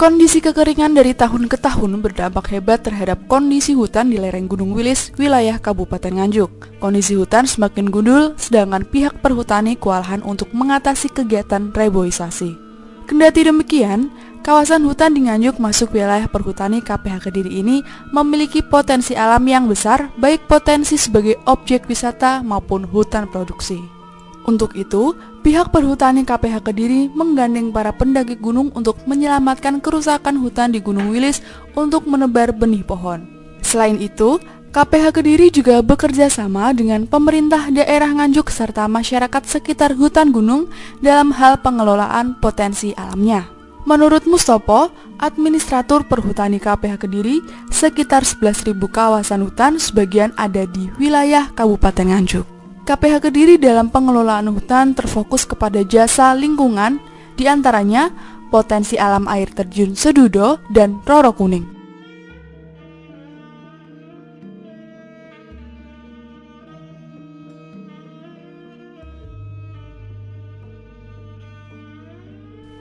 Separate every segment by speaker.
Speaker 1: Kondisi kekeringan dari tahun ke tahun berdampak hebat terhadap kondisi hutan di lereng Gunung Wilis, wilayah Kabupaten Nganjuk. Kondisi hutan semakin gundul, sedangkan pihak perhutani kewalahan untuk mengatasi kegiatan reboisasi. Kendati demikian, kawasan hutan di Nganjuk masuk wilayah perhutani KPH Kediri ini memiliki potensi alam yang besar, baik potensi sebagai objek wisata maupun hutan produksi. Untuk itu, pihak perhutani KPH Kediri menggandeng para pendaki gunung untuk menyelamatkan kerusakan hutan di Gunung Wilis untuk menebar benih pohon. Selain itu, KPH Kediri juga bekerja sama dengan pemerintah daerah Nganjuk serta masyarakat sekitar hutan gunung dalam hal pengelolaan potensi alamnya. Menurut Mustopo, administratur perhutani KPH Kediri, sekitar 11.000 kawasan hutan sebagian ada di wilayah Kabupaten Nganjuk. KPH Kediri dalam pengelolaan hutan terfokus kepada jasa lingkungan, diantaranya potensi alam air terjun Sedudo dan Roro Kuning.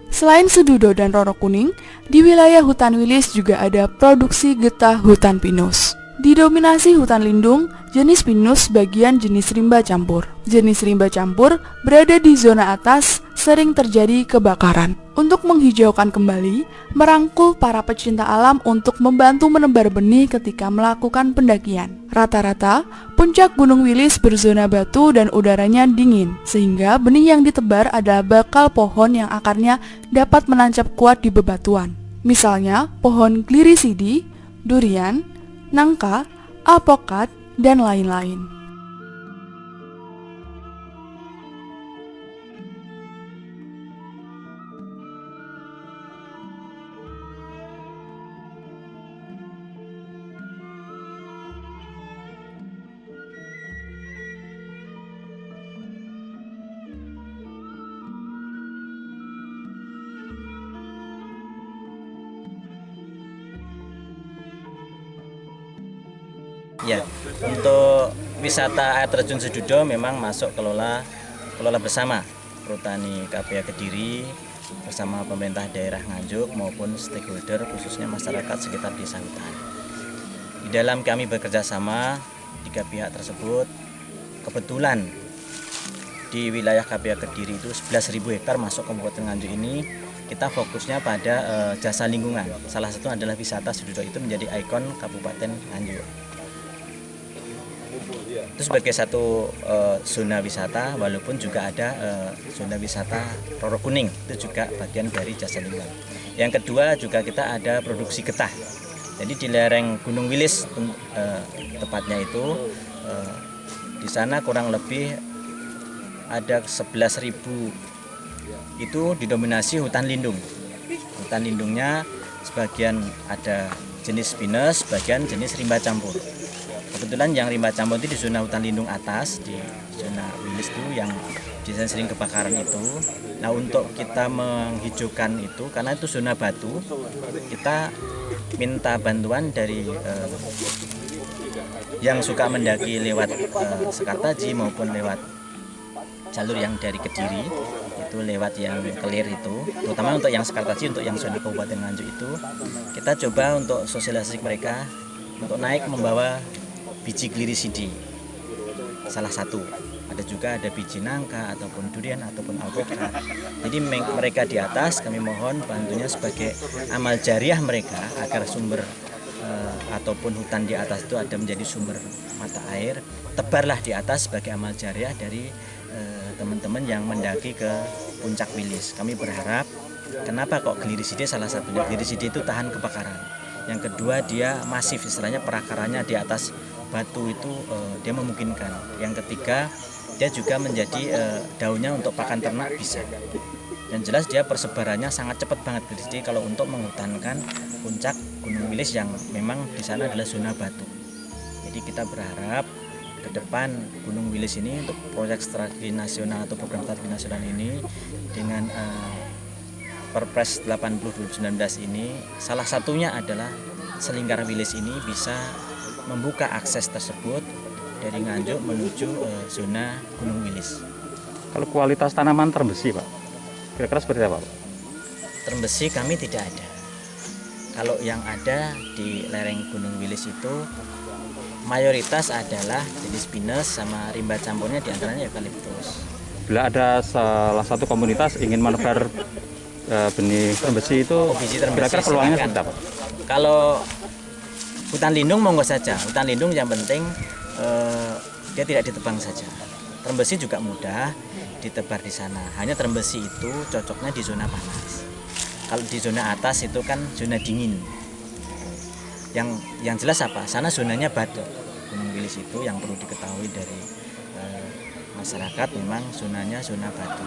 Speaker 1: Selain Sedudo dan Roro Kuning, di wilayah hutan Wilis juga ada produksi getah hutan pinus. Didominasi hutan lindung, jenis pinus bagian jenis rimba campur. Jenis rimba campur berada di zona atas, sering terjadi kebakaran. Untuk menghijaukan kembali, merangkul para pecinta alam untuk membantu menebar benih ketika melakukan pendakian. Rata-rata, puncak Gunung Wilis berzona batu dan udaranya dingin, sehingga benih yang ditebar adalah bakal pohon yang akarnya dapat menancap kuat di bebatuan. Misalnya, pohon glirisidi, durian, nangka, alpokat, dan lain-lain.
Speaker 2: Ya, untuk wisata air terjun Sedudo memang masuk kelola bersama Perhutani KPH Kediri bersama pemerintah daerah Nganjuk maupun stakeholder khususnya masyarakat sekitar desa hutan. Di dalam kami bekerja sama tiga pihak tersebut, kebetulan di wilayah KPH Kediri itu 11.000 hektar masuk Kabupaten Nganjuk ini kita fokusnya pada jasa lingkungan. Salah satu adalah wisata Sedudo itu menjadi ikon Kabupaten Nganjuk. Itu sebagai satu zona wisata, walaupun juga ada zona wisata Roro Kuning, itu juga bagian dari jasa lingkungan. Yang kedua juga kita ada produksi getah. Jadi di lereng Gunung Wilis tepatnya itu di sana kurang lebih ada 11.000 itu didominasi hutan lindung. Hutan lindungnya sebagian ada jenis pinus, sebagian jenis rimba campur. Kebetulan yang rimba campur itu di zona hutan lindung atas, di zona Wilis itu yang biasanya sering kebakaran itu. Nah, untuk kita menghijaukan itu, karena itu zona batu, kita minta bantuan dari yang suka mendaki lewat Sekartaji maupun lewat jalur yang dari Kediri, itu lewat yang Kelir itu, terutama untuk yang Sekartaji, untuk yang zona Kabupaten Nganjuk itu, kita coba untuk sosialisasi mereka untuk naik membawa biji glirisidi salah satu, ada juga ada biji nangka ataupun durian ataupun alpokat. Jadi mereka di atas kami mohon bantunya sebagai amal jariah mereka agar sumber ataupun hutan di atas itu ada menjadi sumber mata air, tebarlah di atas sebagai amal jariah dari teman-teman yang mendaki ke puncak Wilis. Kami berharap, kenapa kok glirisidi salah satunya, glirisidi itu tahan kebakaran. Yang kedua dia masif, istilahnya perakarannya di atas batu itu dia memungkinkan. Yang ketiga dia juga menjadi daunnya untuk pakan ternak bisa. Dan jelas dia persebarannya sangat cepat banget. Jadi kalau untuk menghutankan puncak Gunung Wilis yang memang di sana adalah zona batu. Jadi kita berharap ke depan Gunung Wilis ini untuk proyek strategi nasional atau program strategi nasional ini dengan Perpres 80/2019 ini salah satunya adalah Selingkar Wilis ini bisa membuka akses tersebut dari Nganjuk menuju zona Gunung Wilis.
Speaker 3: Kalau kualitas tanaman termbesi, Pak, kira-kira seperti apa, Pak?
Speaker 2: Termbesi kami tidak ada. Kalau yang ada di lereng Gunung Wilis itu mayoritas adalah jenis pinus sama rimba campurnya diantaranya eukaliptus.
Speaker 3: Bila ada salah satu komunitas ingin menebar benih trembesi itu,
Speaker 2: Biji trembesi,
Speaker 3: kira-kira peluangnya
Speaker 2: silakan.
Speaker 3: seperti apa?
Speaker 2: Kalau hutan lindung monggo saja. Hutan lindung yang penting dia tidak ditebang saja. Trembesi juga mudah ditebar di sana. Hanya trembesi itu cocoknya di zona panas. Kalau di zona atas itu kan zona dingin. Yang jelas apa? Sana zonanya batu. Gunung Wilis itu yang perlu diketahui dari masyarakat, memang zonanya zona batu.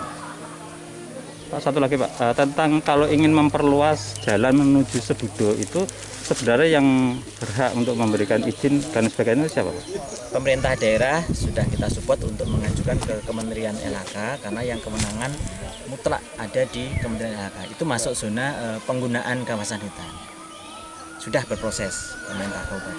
Speaker 3: Pak, satu lagi Pak, tentang kalau ingin memperluas jalan menuju Sedudo itu sebenarnya yang berhak untuk memberikan izin dan sebagainya itu siapa Pak?
Speaker 2: Pemerintah daerah sudah kita support untuk mengajukan ke Kementerian LHK karena yang kewenangan mutlak ada di Kementerian LHK. Itu masuk zona penggunaan kawasan hutan. Sudah berproses pemerintah kabupaten.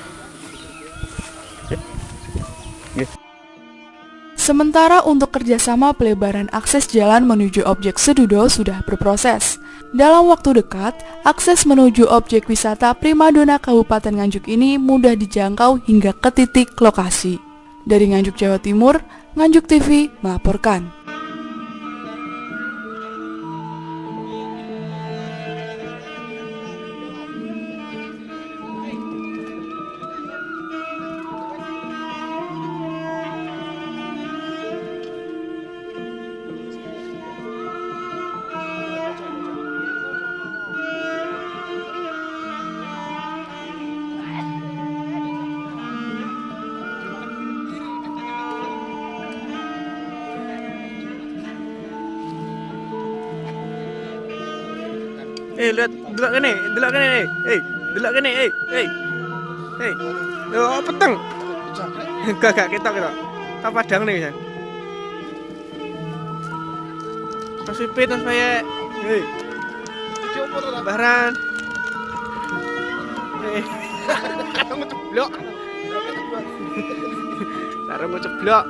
Speaker 1: Sementara untuk kerjasama pelebaran akses jalan menuju objek Sedudo sudah berproses. Dalam waktu dekat, akses menuju objek wisata primadona Kabupaten Nganjuk ini mudah dijangkau hingga ke titik lokasi. Dari Nganjuk, Jawa Timur, Nganjuk TV melaporkan.
Speaker 4: Lihat, delok kene, delok kene, delok kene, oh peteng, gak kita, tak padang nih ya, mas pipit, mas payek, baran, taruh ceblok,